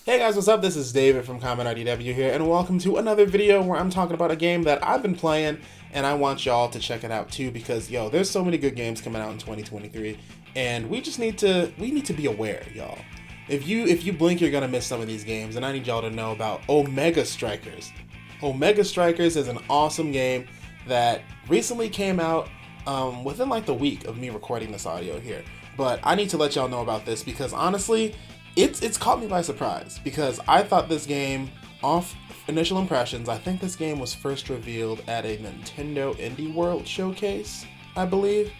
Hey guys, what's up? This is David from ConMenRDW here, and welcome to another video where I'm talking about a game that I've been playing, and I want y'all to check it out too, because yo, there's so many good games coming out in 2023, and we need to be aware, y'all. If you blink, you're gonna miss some of these games, and I need y'all to know about Omega Strikers. Omega Strikers is an awesome game that recently came out within like the week of me recording this audio here. But I need to let y'all know about this because honestly, it's caught me by surprise because I thought this game, off initial impressions, I think this game was first revealed at a Nintendo Indie World showcase, I believe,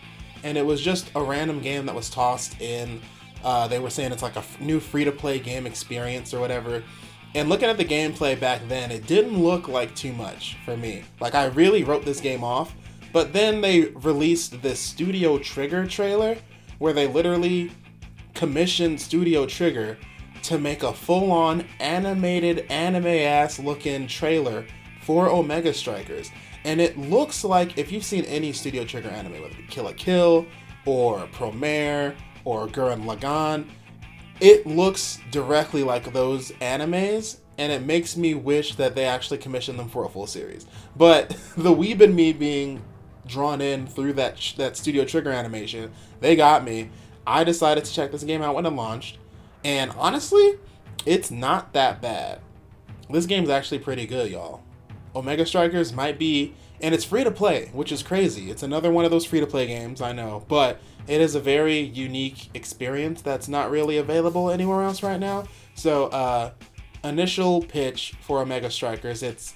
and it was just a random game that was tossed in. They were saying it's like a new free-to-play game experience or whatever. And looking at the gameplay back then, it didn't look like too much for me. Like, I really wrote this game off, but then they released this Studio Trigger trailer where they literally commissioned Studio Trigger to make a full-on animated, anime-ass looking trailer for Omega Strikers. And it looks like, if you've seen any Studio Trigger anime, whether it be Kill la Kill, or Promare, or Gurren Lagann, it looks directly like those animes, and it makes me wish that they actually commissioned them for a full series. But the weeb in me being drawn in through that Studio Trigger animation, they got me. I decided to check this game out when it launched, and honestly, it's not that bad. This game's actually pretty good, y'all. Omega Strikers might be, and it's free to play, which is crazy. It's another one of those free to play games, I know, but it is a very unique experience that's not really available anywhere else right now. So, initial pitch for Omega Strikers, it's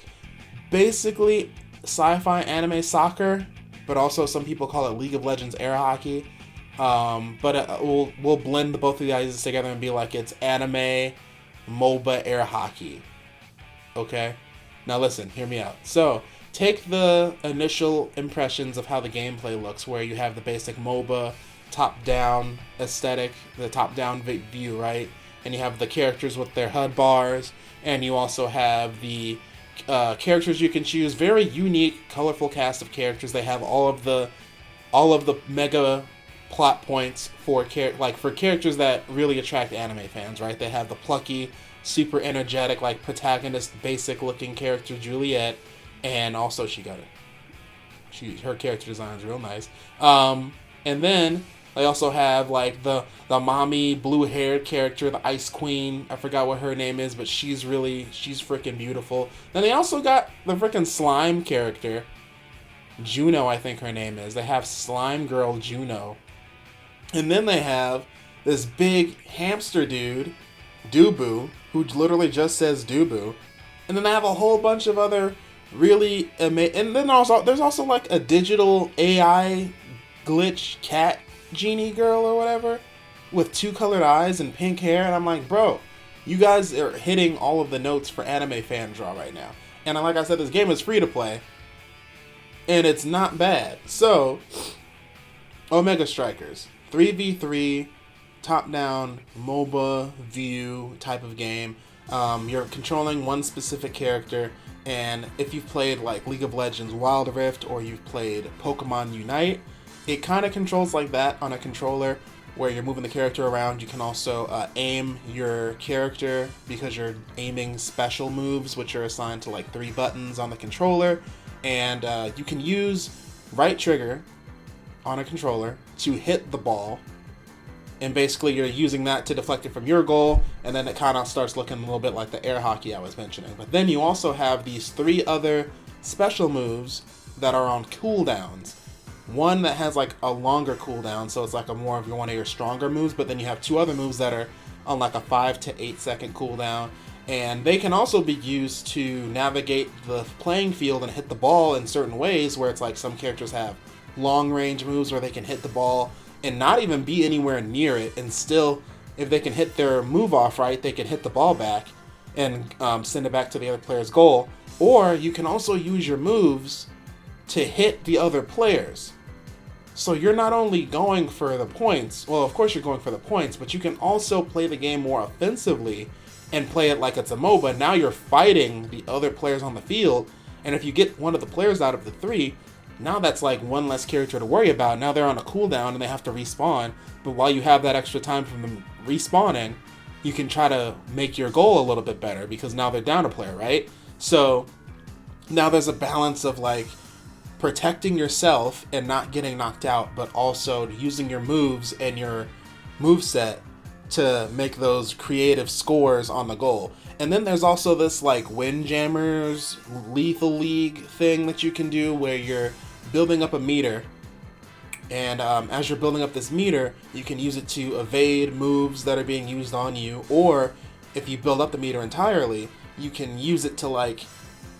basically sci-fi anime soccer, but also some people call it League of Legends air hockey. But we'll blend the both of the ideas together and be like it's anime, MOBA, air hockey. Okay? Now listen, hear me out. So, take the initial impressions of how the gameplay looks, where you have the basic MOBA top-down aesthetic, the top-down view, right? And you have the characters with their HUD bars, and you also have the characters you can choose. Very unique, colorful cast of characters. They have all of the mega plot points for characters that really attract anime fans, right? They have the plucky, super energetic, like protagonist, basic looking character Juliet, and also her character design is real nice. And then they also have like the mommy blue haired character, the Ice Queen. I forgot what her name is, but she's freaking beautiful. Then they also got the freaking slime character, Juno, I think her name is. They have Slime Girl Juno. And then they have this big hamster dude, Dubu, who literally just says Dubu. And then they have a whole bunch of other really amazing. And then there's also like a digital AI glitch cat genie girl or whatever with two colored eyes and pink hair. And I'm like, bro, you guys are hitting all of the notes for anime fan draw right now. And like I said, this game is free to play. And it's not bad. So, Omega Strikers. 3v3, top-down, MOBA view type of game. You're controlling one specific character, and if you've played like League of Legends Wild Rift or you've played Pokemon Unite, it kind of controls like that on a controller where you're moving the character around. You can also aim your character because you're aiming special moves, which are assigned to like 3 buttons on the controller, and you can use right trigger on a controller to hit the ball, and basically you're using that to deflect it from your goal, and then it kind of starts looking a little bit like the air hockey I was mentioning. But then you also have these 3 other special moves that are on cooldowns. One that has like a longer cooldown, so it's like one of your stronger moves, but then you have 2 other moves that are on like a 5 to 8 second cooldown, and they can also be used to navigate the playing field and hit the ball in certain ways, where it's like some characters have long range moves where they can hit the ball and not even be anywhere near it, and still, if they can hit their move off right, they can hit the ball back and send it back to the other player's goal. Or you can also use your moves to hit the other players. So you're not only going for the points, well, of course you're going for the points, but you can also play the game more offensively and play it like it's a MOBA. Now you're fighting the other players on the field, and if you get one of the players out of the 3, now that's like one less character to worry about. Now they're on a cooldown and they have to respawn, but while you have that extra time from them respawning, you can try to make your goal a little bit better because now they're down a player, right? So now there's a balance of like protecting yourself and not getting knocked out, but also using your moves and your moveset to make those creative scores on the goal. And then there's also this like Windjammers Lethal League thing that you can do where you're building up a meter, and as you're building up this meter, you can use it to evade moves that are being used on you, or if you build up the meter entirely, you can use it to like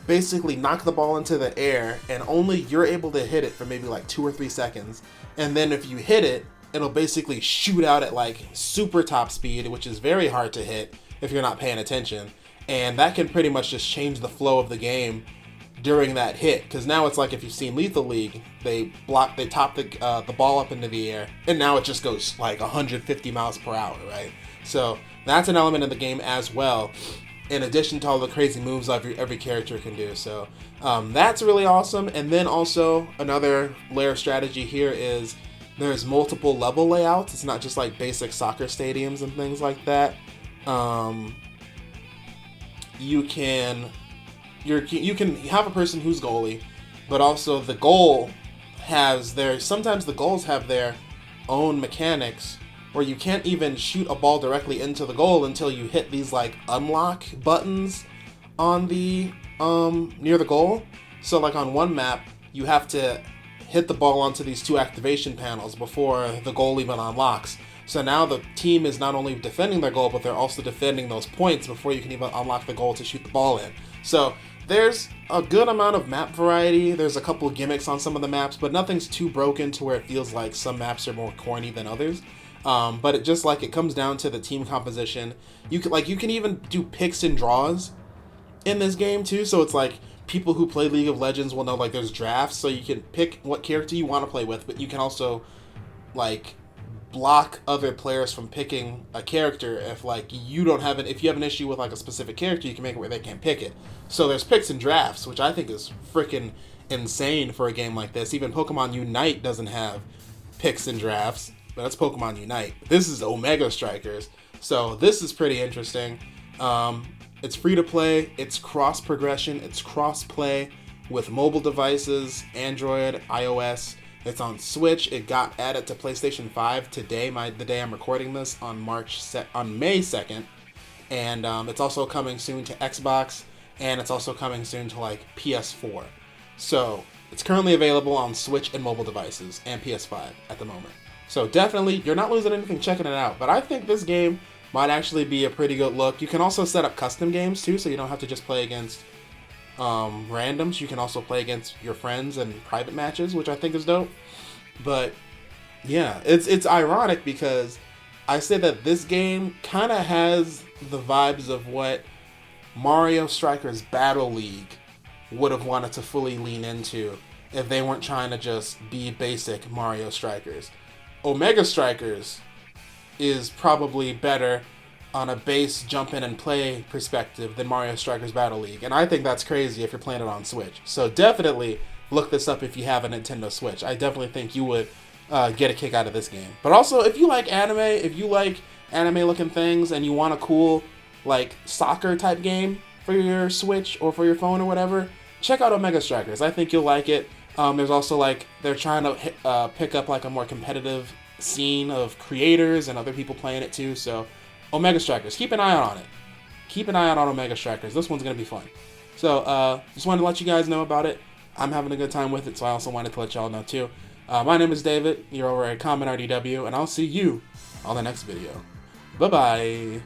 basically knock the ball into the air, and only you're able to hit it for maybe like 2 or 3 seconds, and then if you hit it, it'll basically shoot out at like super top speed, which is very hard to hit if you're not paying attention, and that can pretty much just change the flow of the game during that hit, because now it's like if you've seen Lethal League, they top the ball up into the air, and now it just goes like 150 miles per hour, right? So that's an element of the game as well, in addition to all the crazy moves every character can do. So that's really awesome. And then also another layer strategy here is there's multiple level layouts. It's not just like basic soccer stadiums and things like that. You can have a person who's goalie, but also the goal sometimes the goals have their own mechanics where you can't even shoot a ball directly into the goal until you hit these like unlock buttons on the near the goal. So like on one map, you have to hit the ball onto these 2 activation panels before the goal even unlocks. So now the team is not only defending their goal, but they're also defending those points before you can even unlock the goal to shoot the ball in. So there's a good amount of map variety. There's a couple of gimmicks on some of the maps, but nothing's too broken to where it feels like some maps are more corny than others. But it comes down to the team composition. You can even do picks and draws in this game too. So it's like people who play League of Legends will know like there's drafts, so you can pick what character you want to play with, but you can also like block other players from picking a character if you have an issue with like a specific character, you can make it where they can't pick it. So there's picks and drafts, which I think is freaking insane for a game like this. Even Pokemon Unite doesn't have picks and drafts, but that's Pokemon Unite. This is Omega Strikers, so this is pretty interesting. It's free to play, it's cross progression, it's cross play with mobile devices, Android, iOS. It's on Switch. It got added to PlayStation 5 today, the day I'm recording this, on May 2nd. And it's also coming soon to Xbox, and it's also coming soon to like PS4. So it's currently available on Switch and mobile devices and PS5 at the moment. So definitely, you're not losing anything checking it out. But I think this game might actually be a pretty good look. You can also set up custom games too, so you don't have to just play against randoms. You can also play against your friends in private matches, which I think is dope. But yeah, it's ironic because I say that this game kind of has the vibes of what Mario Strikers Battle League would have wanted to fully lean into if they weren't trying to just be basic Mario Strikers. Omega Strikers is probably better on a base jump in and play perspective than Mario Strikers Battle League, and I think that's crazy if you're playing it on Switch. So definitely look this up if you have a Nintendo Switch. I definitely think you would get a kick out of this game. But also, if you like anime looking things and you want a cool like soccer type game for your Switch or for your phone or whatever, check out Omega Strikers. I think you'll like it. There's also they're trying to pick up like a more competitive scene of creators and other people playing it too. So Omega Strikers, keep an eye out on it. Keep an eye out on Omega Strikers. This one's going to be fun. So just wanted to let you guys know about it. I'm having a good time with it, so I also wanted to let y'all know too. My name is David. You're over at ConMenRDW, and I'll see you on the next video. Bye-bye.